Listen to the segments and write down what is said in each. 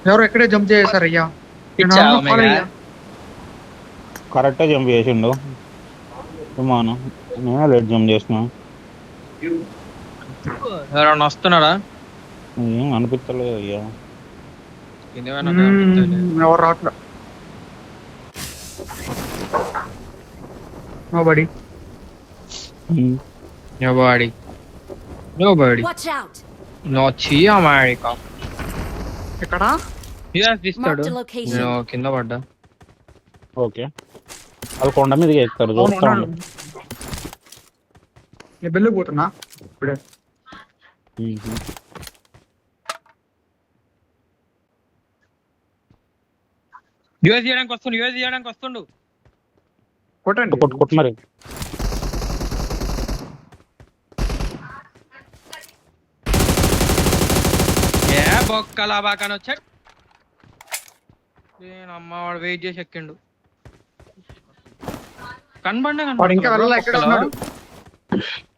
ఎవరు ఎక్కడే జంప్ చేశారు అయ్యా? నేను ఇచ్చా ఫాలో ఒమేగా అయ్యా. కరెక్టే జంప్ చేసిండు విమానం. నేనే లేట్ జంప్ చేసిన. ఎవరన్నా వస్తున్నారా? ఏం అనిపించలేదు అయ్యా. కింద పోయినట్టు కనిపిస్తలే. ఎవరు రావట్లే. Nobody. Nobody. Nobody. Watch out! నోచి అమెరికా. ఎక్కడ? యూఎస్ తీస్తాడు. Marked a location. నేను కింద పడ్డా. ఓకే వాళ్ళు కొండ మీదకి ఎక్కుతారు అవును, చూస్తా ఉన్నాడు. ఉండు. నేను బెల్లు పోతున్నా ఇప్పుడే. యూఎస్ చేయడానికి వస్తుండు. యూఎస్ చేయడానికి వస్తుండు. కొట్టండి. కొట్టు కొట్టు మరి. ఏ బొక్కలా బాకాని వచ్చాడు. అమ్మ వాడు వెయిట్ చేసి ఎక్కిండు. కనబడ్డా వాడు ఇంకా వెళ్ళలే, ఎక్కడ ఉన్నాడు?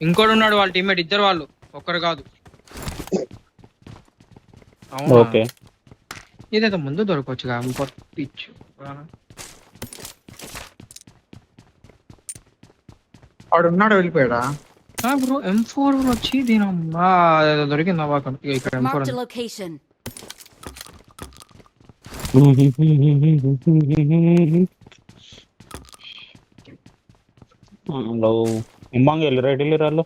ఇంకోడు ఉన్నాడు వాళ్ళ టీమ్మేట్. ఇద్దరు వాళ్ళు, ఒక్కరు కాదు. అవునా? ఓకే ఇదేదో ముందు దొరకొచ్చుగా. పిచ్చు వాడు ఉన్నాడు, వెళ్ళిపోయాడా? బ్రో M4 వచ్చి దీని అమ్మా అదేదో దొరికిందా బాగా ఇక్కడ M4 Marked a location. Hello ఇంబాంగ్ వెళ్ళి రైట్ వెళ్ళి రాళ్ళు.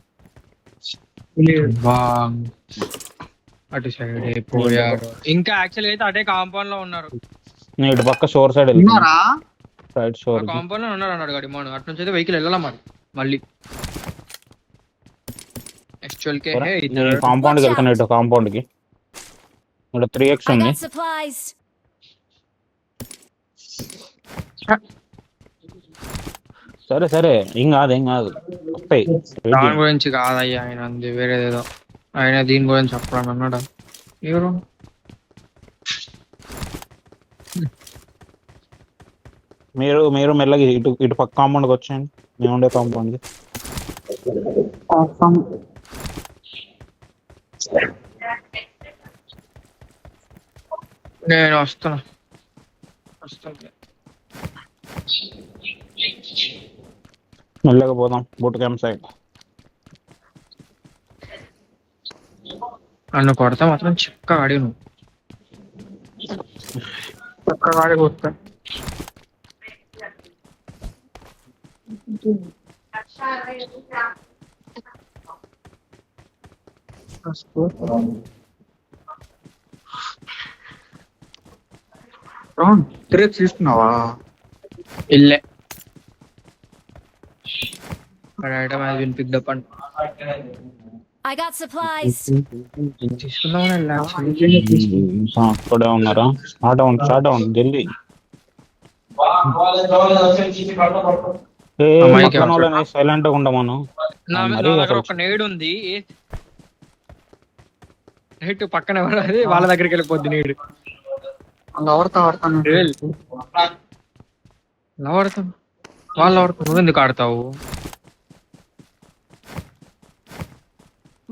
అటు సైడ్ పోయారు. ఇంకా యాక్చువల్ అయితే అటే కాంపౌండ్ లో ఉన్నారు. నేను ఇటు పక్క షోర్ సైడ్ వెళ్ళి ఉన్నారా? రైట్ షోర్. కాంపౌండ్ లో ఉన్నారు అన్నాడు గడి మనం. అటు నుంచి అయితే వెహికల్ వెళ్ళాలి మరి మళ్ళీ. యాక్చువల్ కే కాంపౌండ్ కి వెళ్తాను ఇటు కాంపౌండ్ కి. ఇక్కడ 3x I ఉంది. got supplies. సరే సరే ఏం కాదు ఏం కాదు వస్తాయి. దాని గురించి కాదయ్యా ఆయన అంది వేరేదేదో. ఆయన దీని గురించి చెప్పాలని అన్నాడా ఎవరు? మీరు మీరు మెల్లగా ఇటు ఇటు పక్క కాంపౌండ్కి వచ్చేయండి. మేము ఉండే కాంపౌండ్కి. నేను వస్తున్నా. మెల్లగా పోదాం బూట్ క్యాంప్ సైడ్. నన్ను కొడతా మాత్రం చిక్క ఆడి నువ్వు. చక్కగా ఆడికి వస్తా. తిరిగి తీసుకున్నావా? ఇల్లే item has been picked up and I got supplies. తీసుకుందామని వెళ్ళా. అక్కడే ఉన్నారా? స్టార్ట్ అవ్వండి స్టార్ట్ అవ్వండి జల్దీ. సైలెంట్ గా ఉండమను. నా దగ్గర ఒక నేడు ఉంది. నెట్ పక్కన ఎవరు అది వాళ్ళ దగ్గరికి వెళ్ళిపోద్ది నేడు. ఆడతాను వాళ్ళు ఆడుతావు నువ్వు ఎందుకు ఆడతావు?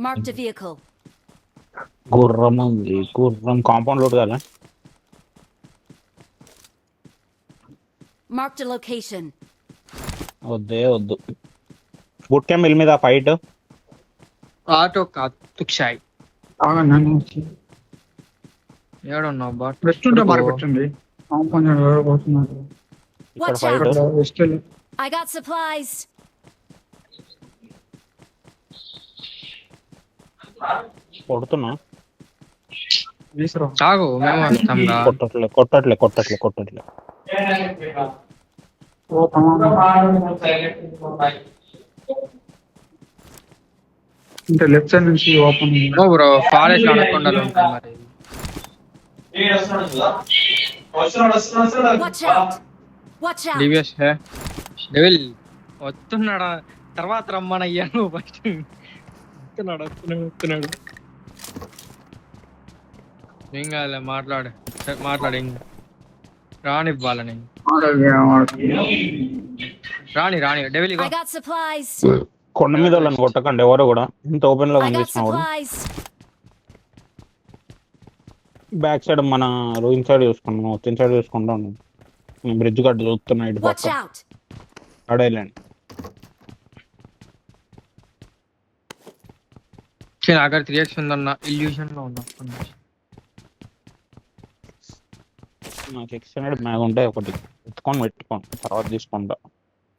Marked a vehicle. గుర్రం ఉంది గుర్రం కాంపౌండ్ లోడ్ కదా. Marked a location. వద్దే వద్దు. బూట్ క్యాంప్ వెళ్ళి మీద ఫైట్. ఆటో తుక్షాయి ఏడున్నావు బాట్? వెస్ట్ ఉంటే మార్క్ వచ్చింది. ఇక్కడ Watch fight. out. West I got supplies. కొడుతున్నా. చాగు మేము వస్తాం రా. కొట్టట్లే కొట్టట్లే కొట్టట్లే కొట్టట్లే. ఇంకా లెఫ్ట్ సైడ్ నుంచి ఓపెన్. ఓ బ్రో ఫారెస్ట్ అనకొండలు ఉంటాయి మరి. Watch out. Watch out. DVS hey devil వస్తున్నాడా? తర్వాత రమ్మనయ్యా నువ్వు ఫస్ట్. వస్తున్నాడు ఏం కాదులే మాట్లాడు ఏం రానివ్వాలని. రాని డెవిల్ I got supplies. కొండ మీద వాళ్ళని కొట్టకండి ఎవరు కూడా. ఇంత ఓపెన్ లో I got కనిపిస్తున్నా కూడా. supplies. బ్యాక్ సైడ్ మన రూమ్ సైడ్ చూసుకున్నాం, వచ్చిన సైడ్ చూసుకుంటాం. బ్రిడ్జ్ కట్ట చూస్తున్నా ఇటు Watch పక్క out! అడైలాండ్. అక్కడ 3x ఉందన్న ఇల్యూషన్ లో ఉన్నా అప్పటి నుంచి. నాకు ఎక్స్టెండెడ్ మ్యాగ్ ఉంటే ఒకటి ఎత్తుకొని పెట్టుకోండి, తర్వాత తీసుకుంటా.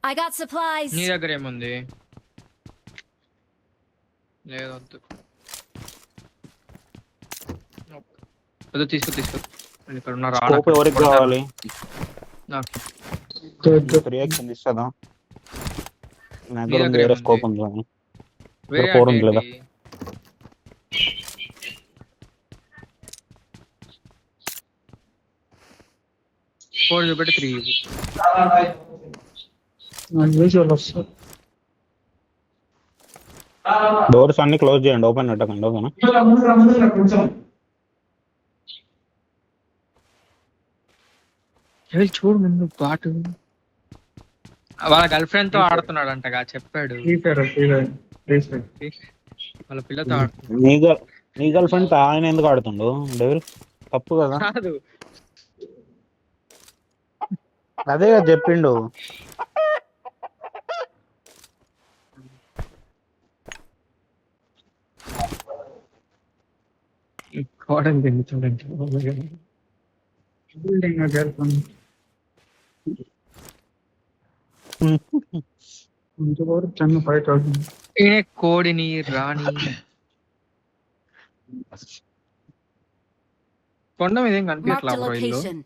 I got supplies. నీ దగ్గర ఏముంది? లేదు వద్దు. వద్దు, తీసుకో తీసుకో. ఇక్కడ ఉన్న రాడ్ స్కోప్ ఎవరికి కావాలి? నాకు. 3x ఇస్తుందా? నా నీ దగ్గర దగ్గర వేరే ఏముంది? స్కోప్ ఉంది కానీ. వేరే 4 అంటే ఉంది లేదా? ఏంటి? 4 చూపెట్టి 3 ఇవ్వు. నాకు విజువల్ వస్తుంది. డోర్స్ అన్ని క్లోజ్ చేయండి, ఓపెన్ పెట్టకండి. ఓకేనా? ఏయ్, చూడు ముందు పాటు. వాళ్ళ గర్ల్ ఫ్రెండ్ తో ఆడుతున్నాడు అంటగా చెప్పాడు. వాళ్ళ పిల్లతో ఆడుతున్నాడు. నీ గర్ల్ ఫ్రెండ్ ఆయన ఎందుకు ఆడుతుండు డెవిల్? తప్పు కదా. కాదు, అదే కదా చెప్పిండు. కోడలు తిండి చూడండి. బిల్డింగ్ ఇంతవరకు చిన్న ఫైట్ అవుతుంది. ఈయన కోడిని రాణి కొండ మీద ఏం కనిపించట్లా Marked a బ్రో ఇల్లు. location.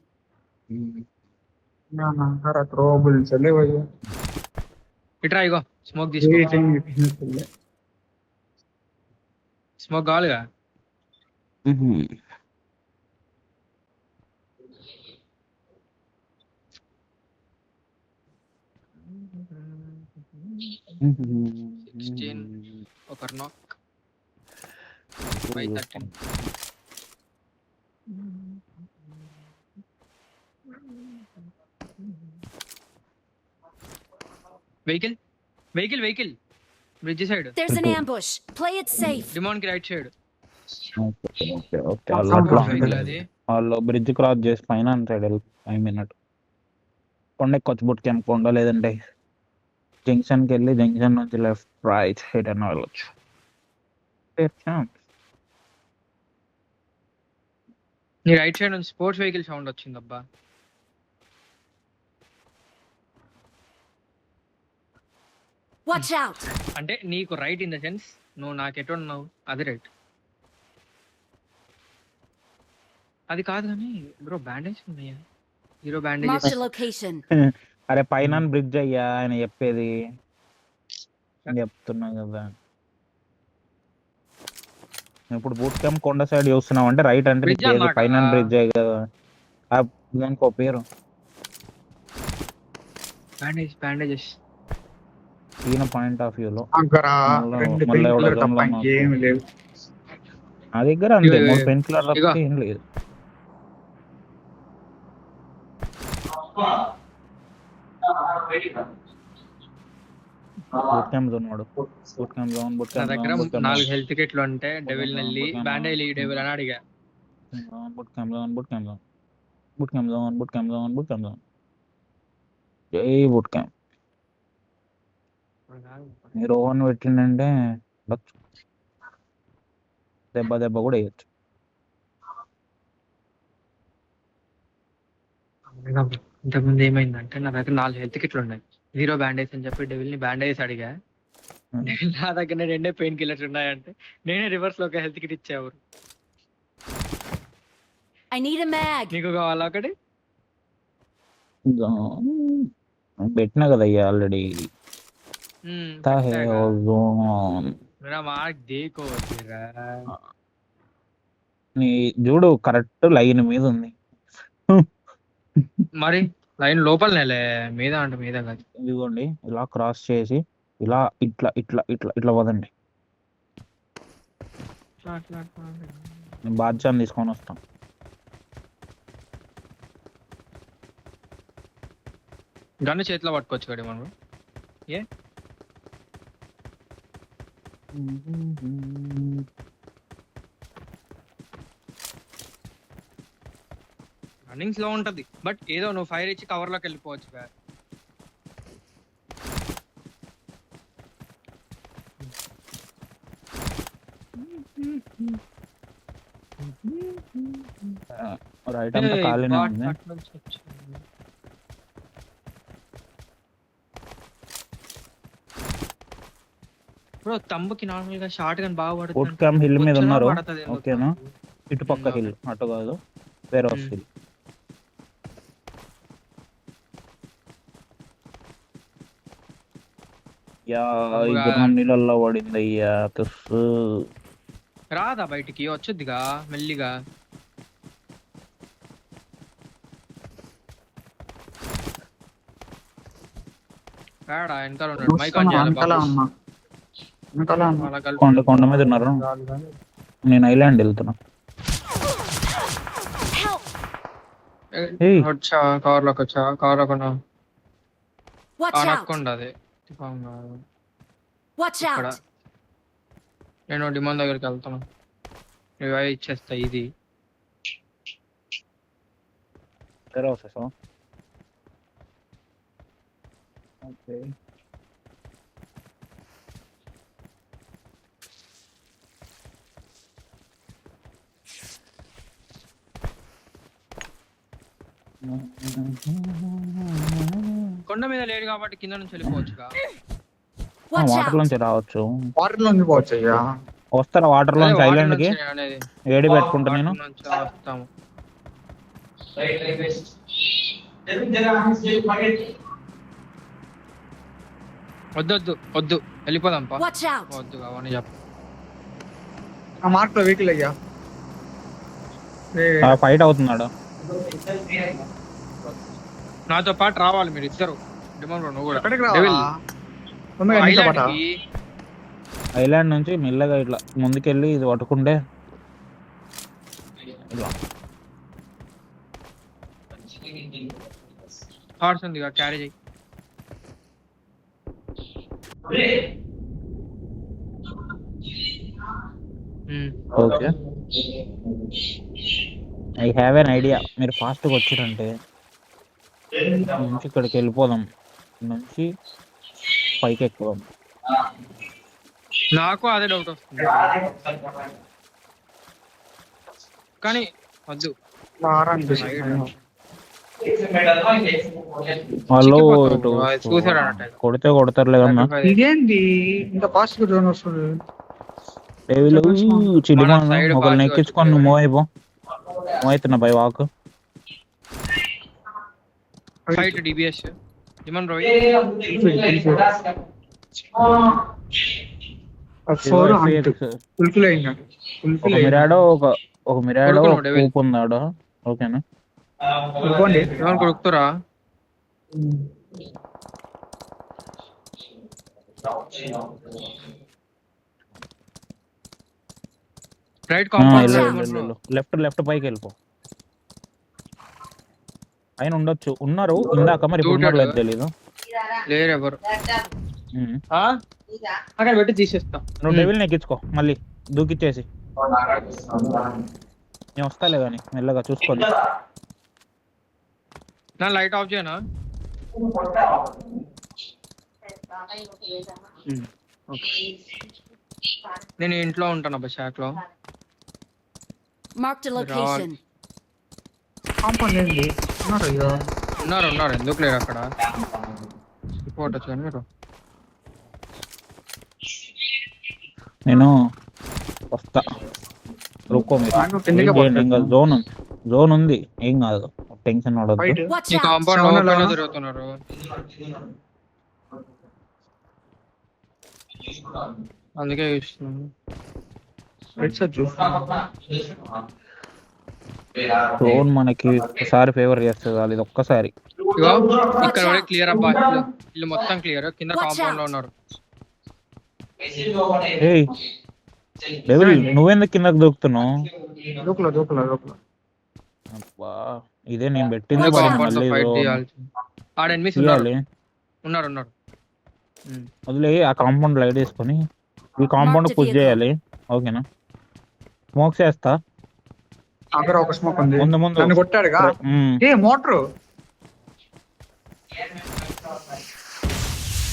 త్రోబుల్ చలే భయ్యా. ఇట్రా ఇగో స్మోక్ తీసుకో. స్మోక్ కావాలిగా. ఒక నాక్ 513. Vehicle vehicle vehicle bridge side. There's an ambush. Play it safe. డిమాన్ కి రైట్ సైడ్ Sound వెహికల్ అది. వాళ్ళు బ్రిడ్జ్ క్రాస్ చేసి పైన సైడ్ అయిపోయినట్టు కొండ ఎక్కొచ్చు బుట్ క్యాంప్ కొండ, లేదంటే జంక్షన్ కి వెళ్ళి జంక్షన్ నుంచి లెఫ్ట్ రైట్ సైడ్ అన్న వెళ్ళొచ్చు. నీ రైట్ సైడ్ నుంచి స్పోర్ట్స్ వెహికల్ సౌండ్ వచ్చింది అబ్బా. Watch out! అంటే నీకు రైట్ ఇన్ ద సెన్స్ నువ్వు నాకు ఎటు ఉన్నావు అది రైట్. అది కాదు కానీ బ్రో బ్యాండేజ్ ఉన్నాయా? Hero bandage. Marked a location. అరే పైన బ్రిడ్జ్ అయ్యా ఆయన చెప్పేది, నేను చెప్తున్నా కదా. ఇప్పుడు బూట్ క్యాంప్ కొండ సైడ్ చూస్తున్నావు అంటే రైట్ అంటే Bridge అన్నమాట. పైన బ్రిడ్జ్ అయ్యి కదా. దానికి ఒక పేరు బ్యాండేజెస్. ఈయన పాయింట్ ఆఫ్ వ్యూలో అక్కడ మళ్ళా- రెండు మళ్ళా ఎవడో పెయింట్లు తప్ప జంలో ఇంకేమి లేవు. నా దగ్గర అంతే ఇగో, 3 పెన్ కిల్లర్ ఇగో. ఏం లేదు. బూట్ క్యాంప్ జోన్ వాడు. బూట్ క్యాంప్ జోన్, బూట్ నా క్యాంప్ దగ్గర జోన్, బూట్ క్యాంప్ 4 హెల్త్ కిట్లు ఉంటే డెవిల్ నెల్లి బ్యాండేజ్ డెవిల్ అని అడిగా. Zone, boot camp zone, boot camp zone, boot camp zone, boot camp zone, boot camp zone. జై boot camp. మీరు woven పెట్టిండంటే ఉండొచ్చు. దెబ్బ దెబ్బ కూడా వేయచ్చు. ఇంతకుముందు ఏమైందంటే నా దగ్గర 4 హెల్త్ కిట్లు ఉన్నాయి, 0 బ్యాండేజ్ అని చెప్పి డెవిల్ ని బ్యాండేజ్ అడిగా. డెవిల్ నా దగ్గర 2 పెయిన్ కిల్లర్స్ ఉన్నాయంటే నేనే రివర్స్ లో ఒక హెల్త్ కిట్ ఇచ్చేవారు. I need a mag. నీకు కావాలా ఒకటి? పెట్టినా కదా అయ్యా ఆల్రెడీ. मेरा मार्क देखो जरा. నీ చూడు కరెక్ట్ లైన్ మీద ఉంది. మరి లైన్ లోపలనేలే, మీద అంటే మీద కాదు. ఇదిగోండి ఇలా క్రాస్ చేసి ఇలా ఇట్లా ఇట్లా ఇట్లా ఇట్లా వదండి. నేను బాద్షాని తీసుకొని వస్తాం. గన్ను చేతిలో పట్టుకోవచ్చు కదా మనం. ఏ రన్నింగ్ స్లో ఉంటది బట్ ఏదో నువ్వు ఫైర్ ఇచ్చి కవర్ లోకి వెళ్ళిపోవచ్చు బ్యా. రైట్ అంతా ఖాళీనే ఉంది. బ్రో తమ్ముకి నార్మల్ గా షార్ట్ గన్ బాగా ఫుడ్ పడుతుంది. క్యాంప్ హిల్ మీద వచ్చినా ఉన్నారు. పడతది ఎందుకు? ఓకేనా, ఇటుపక్క హిల్ అటు కాదు, వేరే హిల్. యా ఈ గుణం నీళ్ళల్లో పడింది అయ్యా. తుస్సు రాదా బయటికి వచ్చొద్దిగా మెల్లిగా. రాడా వెనకాల ఉన్నాడు. మైక్ ఆన్ చేయాలి వెనకాల బాబు. ఉన్నా వెనకాల ఉన్నా. అలా కలిపి కొండ మీద ఉన్నారు. నేను ఐలాండ్ వెళ్తున్నా. Help! ఏయ్ వచ్చా కవర్ లోకి వచ్చా. కవర్ లోకి Watch out! అనక్కుండా అది Watch ఇక్కడ. out! నేను డిమాండ్ దగ్గరికి వెళ్తాను. ఇవి ఇచ్చేస్తా ఇది. వేరే వచ్చేసా. ఓకే కొండ మీద లేడు కాబట్టి కింద నుంచి వెళ్ళిపోవచ్చుగా. Watch water out! నుంచి రావచ్చు. వాటర్ లోకి పోవచ్చు అయ్యా. వస్తారా వాటర్ అదే లోంచి వాటర్ ఐలాండ్ కి? నుంచి అనేది. ఏడి పెట్టుకుంటా నేను. వాటర్ నుంచి వస్తాము. వద్దు వద్దు వద్దు వెళ్ళిపోదాం పా. Watch out! వద్దు అవన్నీ చెప్ప. ఆ మార్క్ లో వెహికల్ అయ్యా. ఫైట్ అవుతున్నాడు. నాతో పాటు రావాలి మీరు ఇద్దరు. డిమాండ్ నువ్వు కూడా. ఎక్కడికి Devil. రావాలా? తొందరగా నీతో పాటా? ఐలాండ్కి. ఐలాండ్ నుంచి మెల్లగా ఇట్లా ముందుకెళ్ళి ఇది పట్టుకుంటే ఇలా. హార్స్ ఉందిగా క్యారీ చేయి. Okay I have an idea. మీరు ఫాస్ట్గా వచ్చిరంటే నుంచి ఇక్కడికి వెళ్ళిపోదాం, నుంచి పైకి ఎక్కుదాం. నాకు అదే డౌట్ వస్తుంది కానీ వద్దు. వాళ్ళు చిక్కిపోతావు ఇటు బ్రో, అది చూసాడు అన్నట్టు. కొడితే కొడతారులే కన్నా. ఇదేంటి ఇంత ఫాస్ట్ గా జోన్ వస్తుంది? డేవిలు చిలిమా మన side ఒకరిని fast ఎక్కించుకొని నువ్వు మూవ్ అయిపో. మూవ్ అవుతున్నా by walk. Fight DBS demand Roy. Fulfil అయింది. ఒక మిరాడో ఒక మిరాడో కొడుకున్నాడు, Devil. ఊపు ఉన్నాడు. ఓకేనా, డిమాండ్ కొడుకుతురా. రైట్ కాంపౌండ్ లెఫ్ట్ పైకి వెళ్ళిపో. ఆయన ఉండొచ్చు, ఉన్నారు ఇందాక, మరి ఇప్పుడు ఉన్నారో లేదో తెలీదు. లేరు ఎవరు. ఉమ్. అక్కడ పెట్టి తీసేస్తా. నువ్వు డెవిల్ని ఎక్కించుకో మళ్ళీ దూకిచ్చేసి. నేను వస్తాలే కానీ మెల్లగా చూసుకోండి. నా లైట్ ఆఫ్ చేయనా? నేను ఇంట్లో ఉంటాను అబ్బా షాక్ లో. Marked a location. కాంపౌండ్ ఏంటి? ఉన్నారు అయ్యా. ఉన్నారు ఎందుకు లేరు అక్కడ. రిపోర్ట్ వచ్చాను మీరు. నేను వస్తా, రుక్కో మీరు. ఇంకా జోన్ ఉంది, ఏం కాదు, టెన్షన్ పడొద్దు. బయట Watch ఈ out! కాంపౌండ్ Sound లోపల ఎలా? తిరుగుతున్నారు. అందుకే చూస్తున్నాను. జోన్ మనకి ఒకసారి ఫేవర్ చేస్తుంది, అది ఒక్కసారి. ఇగో ఇక్కడ వరకు క్లియర్ అబ్బా. ఇల్లు మొత్తం క్లియర్. కింద కాంపౌండ్ లో ఉన్నారు. ఏయ్ డెవిల్, నువ్వెందుకు కిందకి దూకుతున్నావు? దూకులా. అబ్బా, ఇదే నేను పెట్టింది. Watch మరి out. మళ్ళీ ఫైట్ zone చేయాలి. ఆడ ఎనిమిస్ ఉన్నారు. తీయాలి. ఉన్నారు వదిలే, ఆ కాంపౌండ్ లైట్ వేసుకొని ఈ కాంపౌండ్ Marked పుష్ vehicle. చేయాలి. ఓకేనా, స్మోక్ చేస్తా. అక్కడ ఒక స్మోక్ ఉంది. ముందు ముందు నన్ను కొట్టాడుగా. ఏ మోటరు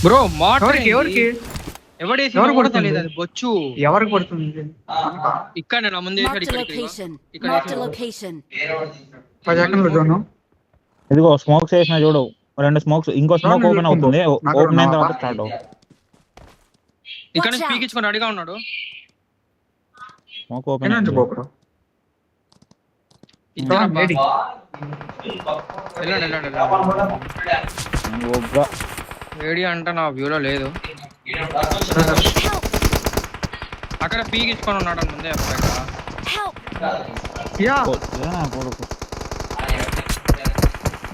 బ్రో మోటార్ ఎవరికి ఎవడేసి ఎవరు కూడా కొడుతుంది? తెలియదు అది బొచ్చు. ఎవరికి పడుతుంది? ఇక్కడ నా ముందు వేసాడు Marked a ఇక్కడ location. ఇక్కడ Marked a వేసాడు. location. 10 సెకండ్లు జోను. ఇదిగో స్మోక్స్ వేసిన చూడు, 2 స్మోక్స్, ఇంకో స్మోక్ చూడండి, ఓపెన్ అవుతుంది, నాకు ఓపెన్ అయిన నా తర్వాత స్టార్ట్ అవుతుంది. ఇక్కడ నుంచి పీకించుకొని అడిగా ఉన్నాడు. స్మోక్ ఓపెన్ ఎన్నంటే పోకరు. ఇద్దరు లేడీ. వెళ్ళండి వెళ్ళండి వేడి అంటే నా వ్యూలో లేదు. అక్కడ పీకించుకొని ఉన్నాడు అని ముందే చెప్పాక. Help! యా కొడుకు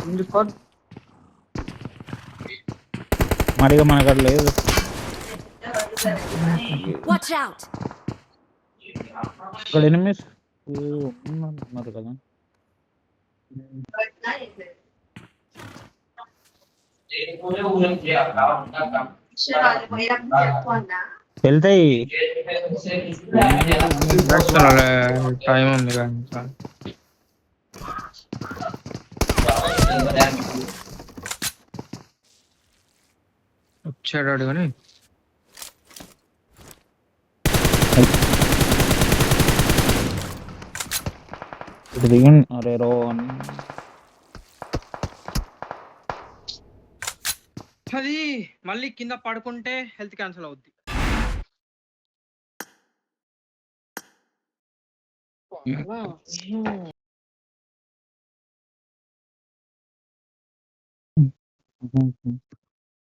ఉంది స్క్వాడ్. మరిగా మనకు లేదు. Watch out! ఇక్కడ ఎనిమిస్ ఉన్నారు కదా. వెళ్తాయి టైం ఉంది కదా. వచ్చాడు కానీ ఇటు దిగండి. అరే రో అది మళ్ళీ కింద పడుకుంటే హెల్త్ క్యాన్సిల్ అవుద్ది.